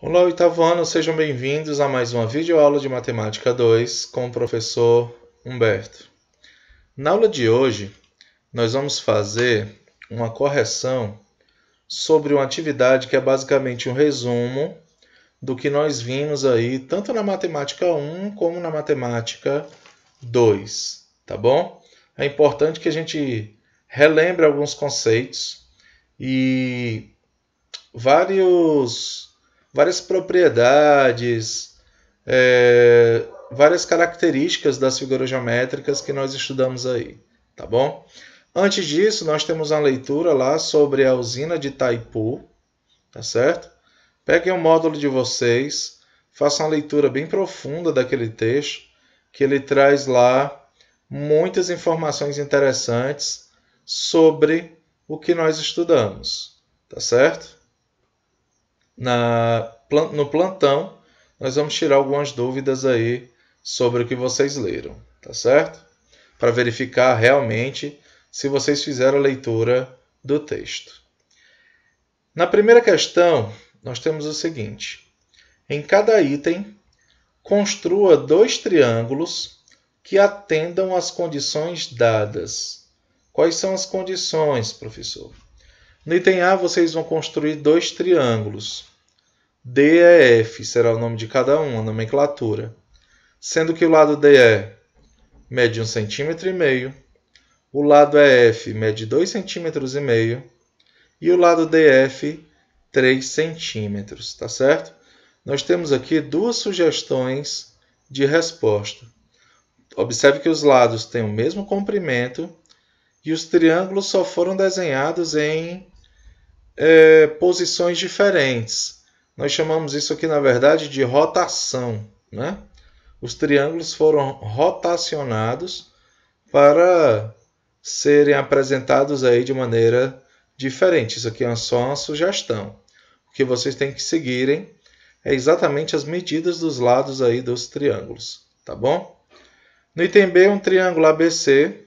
Olá, oitavo ano, sejam bem-vindos a mais uma videoaula de Matemática 2 com o professor Humberto. Na aula de hoje, nós vamos fazer uma correção sobre uma atividade que é basicamente um resumo do que nós vimos aí, tanto na Matemática 1 como na Matemática 2, tá bom? É importante que a gente relembre alguns conceitos e várias propriedades, várias características das figuras geométricas que nós estudamos aí, tá bom? Antes disso, nós temos uma leitura lá sobre a usina de Itaipu, tá certo? Peguem o módulo de vocês, façam uma leitura bem profunda daquele texto, que ele traz lá muitas informações interessantes sobre o que nós estudamos, tá certo? No plantão, nós vamos tirar algumas dúvidas aí sobre o que vocês leram, tá certo? Para verificar realmente se vocês fizeram a leitura do texto. Na primeira questão, nós temos o seguinte: em cada item, construa dois triângulos que atendam às condições dadas. Quais são as condições, professor? No item A, vocês vão construir dois triângulos. DEF será o nome de cada um, a nomenclatura. Sendo que o lado DE mede 1,5 cm, o lado EF mede 2,5 cm e o lado DF 3 cm, tá certo? Nós temos aqui duas sugestões de resposta. Observe que os lados têm o mesmo comprimento e os triângulos só foram desenhados em posições diferentes. Nós chamamos isso aqui, na verdade, de rotação, né? Os triângulos foram rotacionados para serem apresentados aí de maneira diferente. Isso aqui é só uma sugestão. O que vocês têm que seguirem é exatamente as medidas dos lados aí dos triângulos, tá bom? No item B, um triângulo ABC,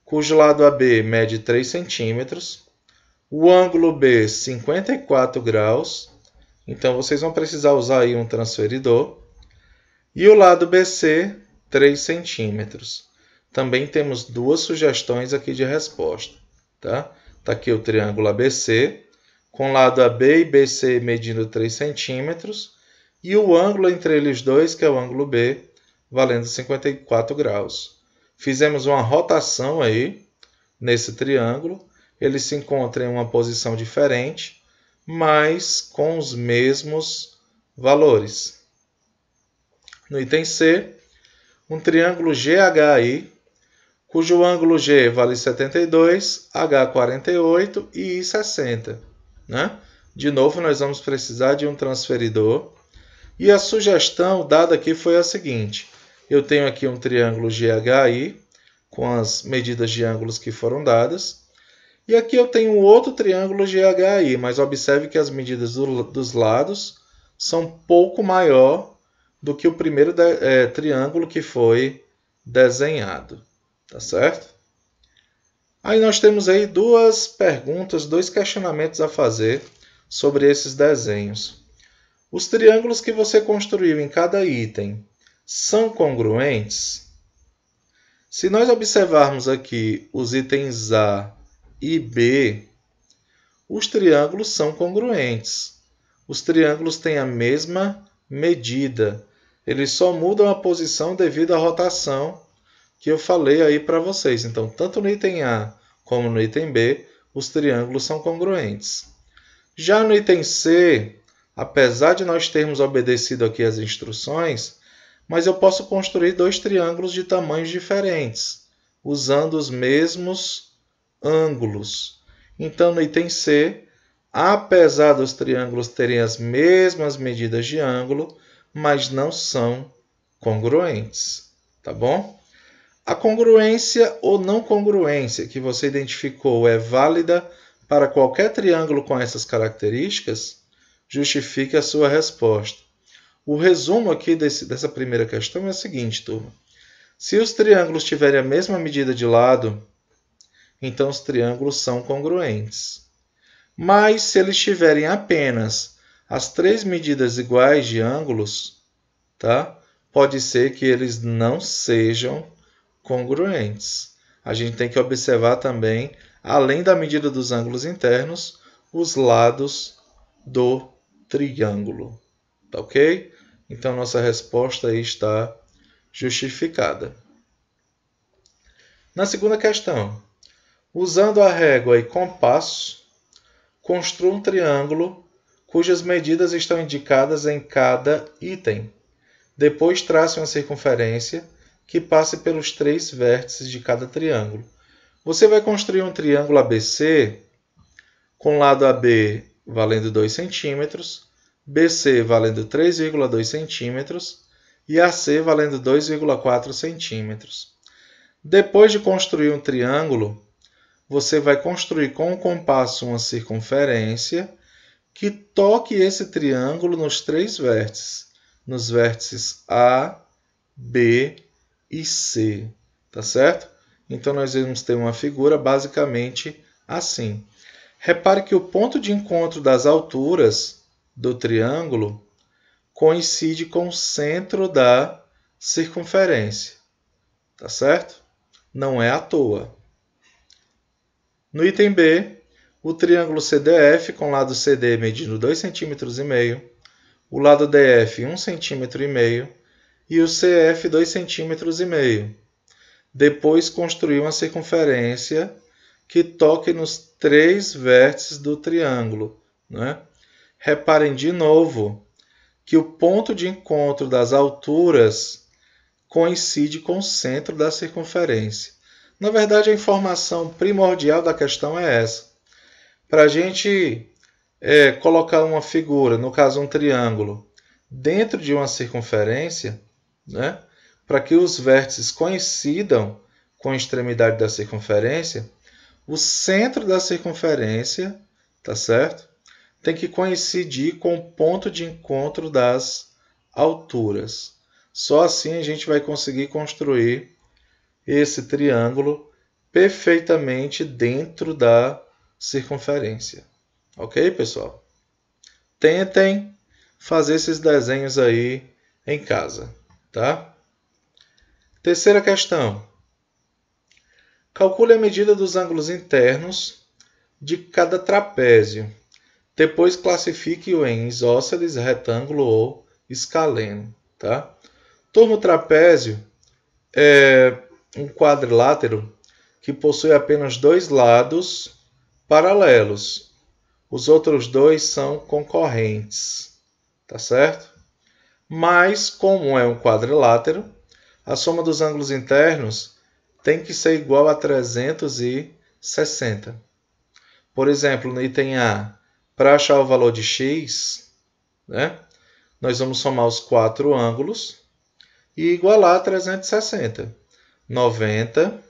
cujo lado AB mede 3 centímetros, o ângulo B 54 graus, então vocês vão precisar usar aí um transferidor, e o lado BC 3 centímetros. Também temos duas sugestões aqui de resposta, tá? Tá aqui o triângulo ABC, com lado AB e BC medindo 3 centímetros, e o ângulo entre eles dois, que é o ângulo B, valendo 54 graus. Fizemos uma rotação aí nesse triângulo. Ele se encontra em uma posição diferente, mas com os mesmos valores. No item C, um triângulo GHI, cujo ângulo G vale 72, H 48 e I 60. Né? De novo, nós vamos precisar de um transferidor. E a sugestão dada aqui foi a seguinte: eu tenho aqui um triângulo GHI, com as medidas de ângulos que foram dadas. E aqui eu tenho outro triângulo GHI, mas observe que as medidas dos lados são um pouco maior do que o primeiro triângulo que foi desenhado. Tá certo? Aí nós temos aí duas perguntas, dois questionamentos a fazer sobre esses desenhos. Os triângulos que você construiu em cada item são congruentes? Se nós observarmos aqui os itens A e B, os triângulos são congruentes. Os triângulos têm a mesma medida. Eles só mudam a posição devido à rotação que eu falei aí para vocês. Então, tanto no item A como no item B, os triângulos são congruentes. Já no item C, apesar de nós termos obedecido aqui as instruções, mas eu posso construir dois triângulos de tamanhos diferentes, usando os mesmos ângulos. Então, no item C, apesar dos triângulos terem as mesmas medidas de ângulo, mas não são congruentes, tá bom? A congruência ou não congruência que você identificou é válida para qualquer triângulo com essas características? Justifique a sua resposta. O resumo aqui dessa primeira questão é o seguinte, turma. Se os triângulos tiverem a mesma medida de lado, então os triângulos são congruentes. Mas se eles tiverem apenas as três medidas iguais de ângulos, tá? Pode ser que eles não sejam congruentes. A gente tem que observar também, além da medida dos ângulos internos, os lados do triângulo. Tá ok? Então, nossa resposta aí está justificada. Na segunda questão, usando a régua e compasso, construa um triângulo cujas medidas estão indicadas em cada item. Depois, trace uma circunferência que passe pelos três vértices de cada triângulo. Você vai construir um triângulo ABC com lado AB valendo 2 cm, BC valendo 3,2 cm e AC valendo 2,4 cm. Depois de construir um triângulo, você vai construir com o compasso uma circunferência que toque esse triângulo nos três vértices, nos vértices A, B e C, tá certo? Então, nós vamos ter uma figura basicamente assim. Repare que o ponto de encontro das alturas do triângulo coincide com o centro da circunferência, tá certo? Não é à toa. No item B, o triângulo CDF com lado CD medindo 2,5 cm, o lado DF 1,5 cm e o CF 2,5 cm. Depois construir uma circunferência que toque nos três vértices do triângulo, né? Reparem de novo que o ponto de encontro das alturas coincide com o centro da circunferência. Na verdade, a informação primordial da questão é essa. Para a gente colocar uma figura, no caso um triângulo, dentro de uma circunferência, né? Para que os vértices coincidam com a extremidade da circunferência, o centro da circunferência, tá certo? Tem que coincidir com o ponto de encontro das alturas. Só assim a gente vai conseguir construir esse triângulo perfeitamente dentro da circunferência. Ok, pessoal? Tentem fazer esses desenhos aí em casa, tá? Terceira questão. Calcule a medida dos ângulos internos de cada trapézio. Depois classifique-o em isósceles, retângulo ou escaleno, tá? Turma, o trapézio é um quadrilátero que possui apenas dois lados paralelos. Os outros dois são concorrentes, tá certo? Mas, como é um quadrilátero, a soma dos ângulos internos tem que ser igual a 360. Por exemplo, no item A, para achar o valor de x, né, nós vamos somar os quatro ângulos e igualar a 360. 90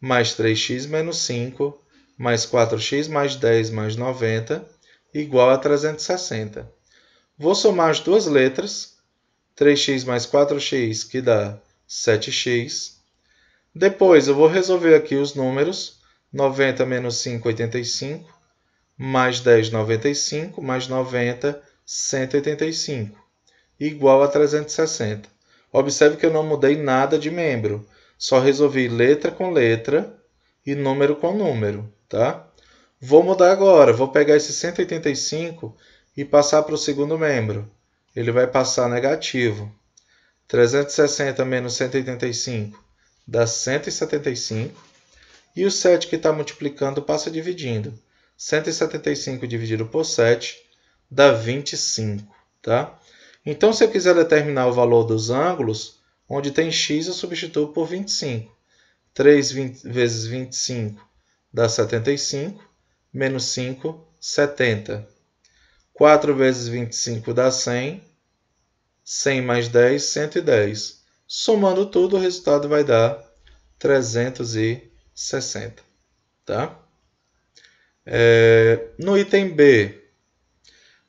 mais 3x menos 5 mais 4x mais 10 mais 90 igual a 360. Vou somar as duas letras, 3x mais 4x, que dá 7x. Depois eu vou resolver aqui os números, 90 menos 5, 85, mais 10, 95, mais 90, 185, igual a 360. Observe que eu não mudei nada de membro, só resolvi letra com letra e número com número, tá? Vou mudar agora, vou pegar esse 185 e passar para o segundo membro. Ele vai passar negativo. 360 menos 185 dá 175. E o 7 que está multiplicando passa dividindo. 175 dividido por 7 dá 25. Tá? Então, se eu quiser determinar o valor dos ângulos, onde tem x eu substituo por 25. 3 vezes 25 dá 75. Menos 5, 70. 4 vezes 25 dá 100. 100 mais 10, 110. Somando tudo, o resultado vai dar 360. Tá? No item B,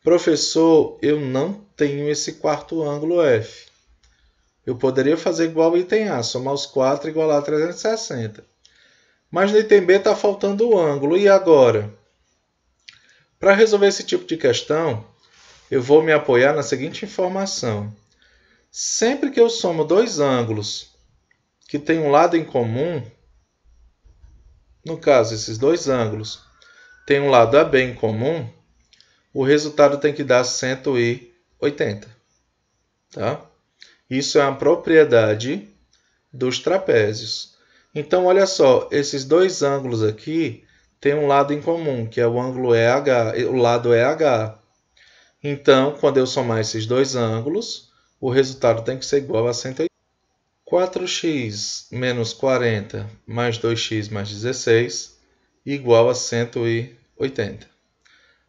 professor, eu não tenho esse quarto ângulo F. Eu poderia fazer igual ao item A, somar os 4 e igualar a 360. Mas no item B está faltando o ângulo. E agora? Para resolver esse tipo de questão, eu vou me apoiar na seguinte informação. Sempre que eu somo dois ângulos que têm um lado em comum, no caso, esses dois ângulos têm um lado AB em comum, o resultado tem que dar 180. Tá? Isso é uma propriedade dos trapézios. Então, olha só, esses dois ângulos aqui têm um lado em comum, que é o ângulo EH, o lado EH. Então, quando eu somar esses dois ângulos, o resultado tem que ser igual a 180. 4x menos 40 mais 2x mais 16 igual a 180.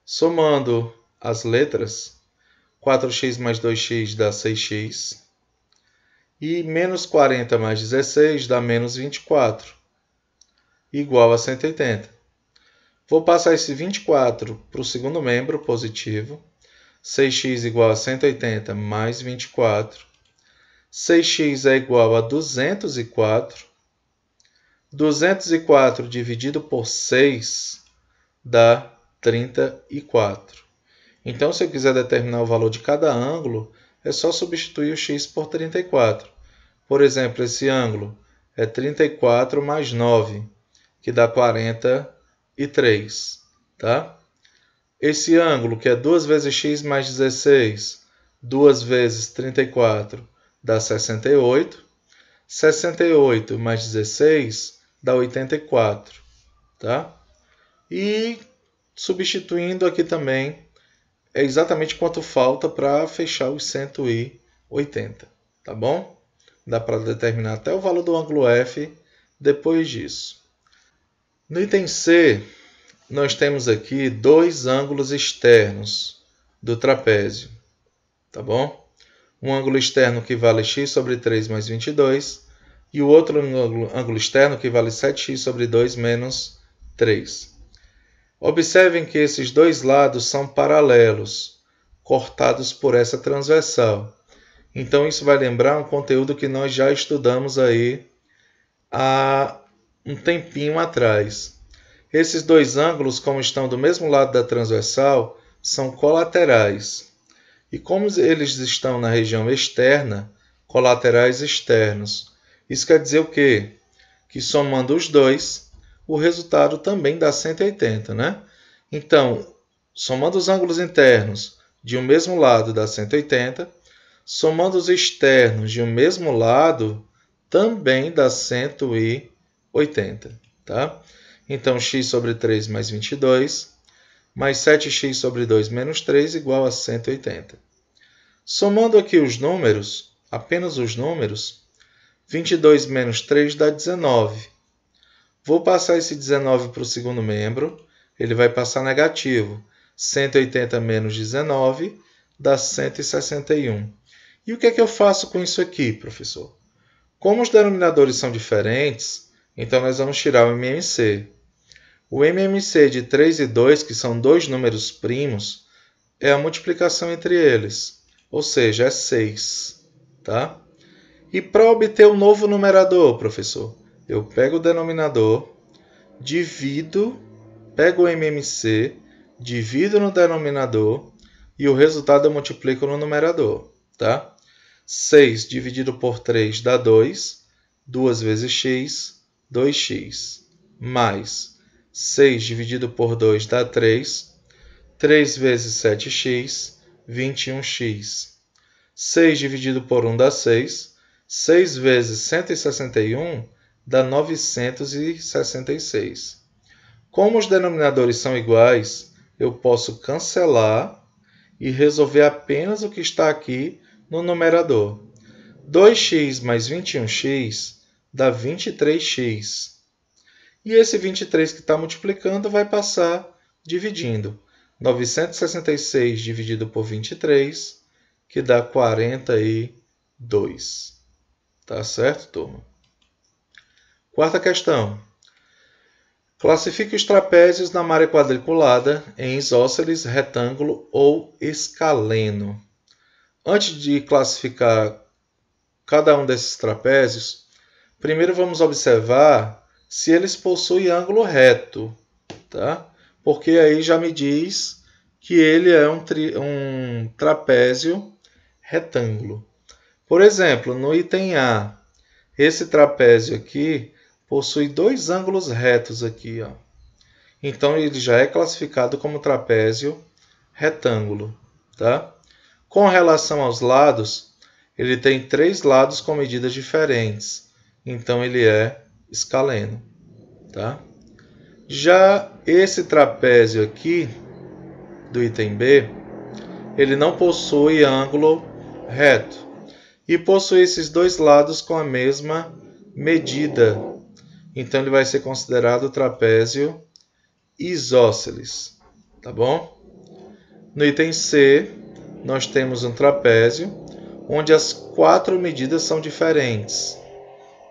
Somando as letras, 4x mais 2x dá 6x. E menos 40 mais 16 dá menos 24, igual a 180. Vou passar esse 24 para o segundo membro, positivo. 6x igual a 180 mais 24. 6x é igual a 204. 204 dividido por 6 dá 34. Então, se eu quiser determinar o valor de cada ângulo, é só substituir o x por 34. Por exemplo, esse ângulo é 34 mais 9, que dá 43. Tá? Esse ângulo, que é 2 vezes x mais 16, 2 vezes 34, dá 68. 68 mais 16 dá 84. Tá? E substituindo aqui também, é exatamente quanto falta para fechar os 180. Tá bom? Dá para determinar até o valor do ângulo F depois disso. No item C, nós temos aqui dois ângulos externos do trapézio. Tá bom? Um ângulo externo que vale x sobre 3 mais 22 e o outro ângulo externo que vale 7x sobre 2 menos 3. Observem que esses dois lados são paralelos, cortados por essa transversal. Então, isso vai lembrar um conteúdo que nós já estudamos aí há um tempinho atrás. Esses dois ângulos, como estão do mesmo lado da transversal, são colaterais. E como eles estão na região externa, colaterais externos. Isso quer dizer o quê? Que somando os dois, o resultado também dá 180, né? Então, somando os ângulos internos de um mesmo lado dá 180, somando os externos de um mesmo lado também dá 180. Tá? Então, x sobre 3 mais 22, mais 7x sobre 2 menos 3 igual a 180. Somando aqui os números, apenas os números, 22 menos 3 dá 19. Vou passar esse 19 para o segundo membro, ele vai passar negativo. 180 menos 19 dá 161. E o que é que eu faço com isso aqui, professor? Como os denominadores são diferentes, então nós vamos tirar o MMC. O MMC de 3 e 2, que são dois números primos, é a multiplicação entre eles, ou seja, é 6. Tá? E para obter o novo numerador, professor, eu pego o denominador, pego o MMC, divido no denominador e o resultado eu multiplico no numerador. Tá? 6 dividido por 3 dá 2, 2 vezes x, 2x, mais 6 dividido por 2 dá 3, 3 vezes 7x, 21x. 6 dividido por 1 dá 6, 6 vezes 161 dá 966. Como os denominadores são iguais, eu posso cancelar e resolver apenas o que está aqui no numerador. 2x mais 21x dá 23x. E esse 23 que está multiplicando vai passar dividindo. 966 dividido por 23, que dá 42. Tá certo, turma? Quarta questão. Classifique os trapézios na malha quadriculada em isósceles, retângulo ou escaleno. Antes de classificar cada um desses trapézios, primeiro vamos observar se eles possuem ângulo reto, tá? Porque aí já me diz que ele é um trapézio retângulo. Por exemplo, no item A, esse trapézio aqui possui dois ângulos retos aqui, ó. Então ele já é classificado como trapézio retângulo, tá? Com relação aos lados, ele tem 3 lados com medidas diferentes. Então ele é escaleno, tá? Já esse trapézio aqui do item B, ele não possui ângulo reto e possui esses 2 lados com a mesma medida. Então ele vai ser considerado trapézio isósceles, tá bom? No item C, nós temos um trapézio onde as 4 medidas são diferentes.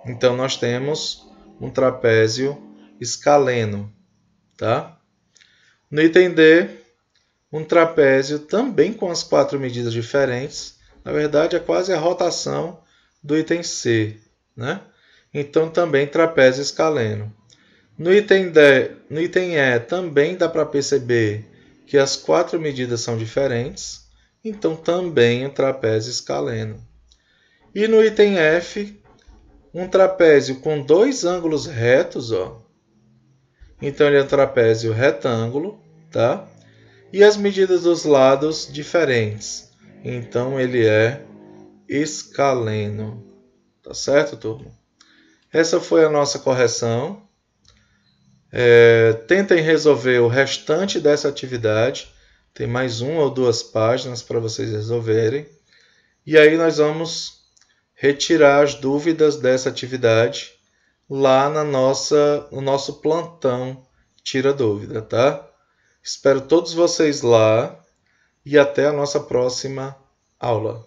Então nós temos um trapézio escaleno, tá? No item D, um trapézio também com as 4 medidas diferentes. Na verdade, é quase a rotação do item C, né? Então também trapézio escaleno. No item E também dá para perceber que as 4 medidas são diferentes, então também um trapézio escaleno. E no item F, um trapézio com 2 ângulos retos, ó. Então ele é um trapézio retângulo, tá? E as medidas dos lados diferentes. Então ele é escaleno. Tá certo, turma? Essa foi a nossa correção. Tentem resolver o restante dessa atividade. Tem mais 1 ou 2 páginas para vocês resolverem. E aí nós vamos retirar as dúvidas dessa atividade lá no nosso plantão Tira Dúvida, tá? Espero todos vocês lá e até a nossa próxima aula.